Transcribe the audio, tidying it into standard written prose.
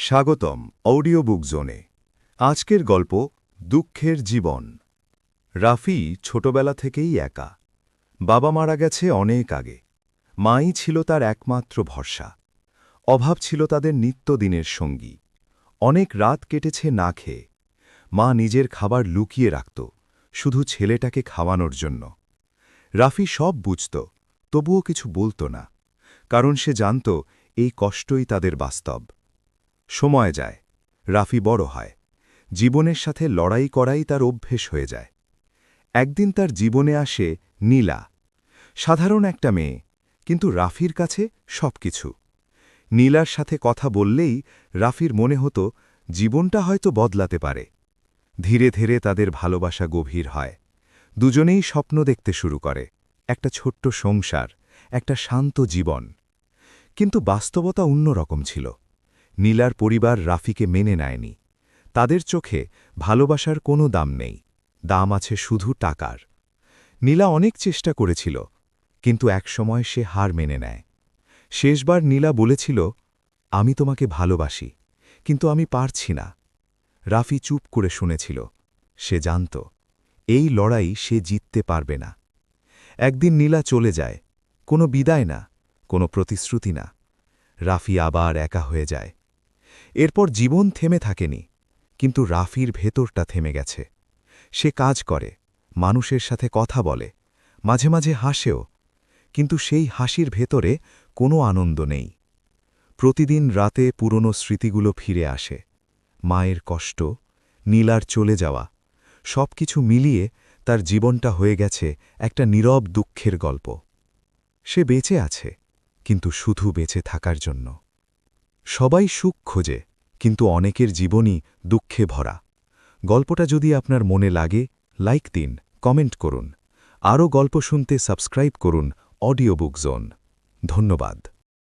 স্বাগতম audio book জোনে। আজকের গল্প দুঃখের জীবন। রাফি ছোটবেলা থেকেই একা। বাবা মারা গেছে অনেক আগে। মাই ছিল তার একমাত্র ভরসা। অভাব ছিল তাদের নিত্যদিনের সঙ্গী। অনেক রাত কেটেছে না খেয়ে। মা নিজের খাবার লুকিয়ে রাখত, শুধু ছেলেটাকে খাওয়ানোর জন্য। রাফি সব বুঝত, তবুও কিছু বলত না, কারণ সে জানত এই কষ্টই তাদের বাস্তব। সময় যায়, রাফি বড় হয়। জীবনের সাথে লড়াই করাই তার অভ্যেস হয়ে যায়। একদিন তার জীবনে আসে নীলা। সাধারণ একটা মেয়ে, কিন্তু রাফির কাছে সবকিছু। নীলার সাথে কথা বললেই রাফির মনে হতো জীবনটা হয়তো বদলাতে পারে। ধীরে ধীরে তাদের ভালোবাসা গভীর হয়। দুজনেই স্বপ্ন দেখতে শুরু করে, একটা ছোট্ট সংসার, একটা শান্ত জীবন। কিন্তু বাস্তবতা অন্যরকম ছিল। নীলার পরিবার রাফিকে মেনে নেয়নি। তাদের চোখে ভালোবাসার কোনো দাম নেই, দাম আছে শুধু টাকার। নীলা অনেক চেষ্টা করেছিল, কিন্তু একসময় সে হার মেনে নেয়। শেষবার নীলা বলেছিল, আমি তোমাকে ভালোবাসি, কিন্তু আমি পারছি না। রাফি চুপ করে শুনেছিল। সে জানত এই লড়াই সে জিততে পারবে না। একদিন নীলা চলে যায়, কোনো বিদায় না, কোনো প্রতিশ্রুতি না। রাফি আবার একা হয়ে যায়। এরপর জীবন থেমে থাকেনি, কিন্তু রাফির ভেতরটা থেমে গেছে। সে কাজ করে, মানুষের সাথে কথা বলে, মাঝে মাঝে হাসেও, কিন্তু সেই হাসির ভেতরে কোনো আনন্দ নেই। প্রতিদিন রাতে পুরনো স্মৃতিগুলো ফিরে আসে। মায়ের কষ্ট, নীলার চলে যাওয়া, সবকিছু মিলিয়ে তার জীবনটা হয়ে গেছে একটা নীরব দুঃখের গল্প। সে বেঁচে আছে, কিন্তু শুধু বেঁচে থাকার জন্য। সবাই সুখ খোঁজে, কিন্তু অনেকের জীবনই দুঃখে ভরা। গল্পটা যদি আপনার মনে লাগে, লাইক দিন, কমেন্ট করুন। আরও গল্প শুনতে সাবস্ক্রাইব করুন অডিও বুক জোন। ধন্যবাদ।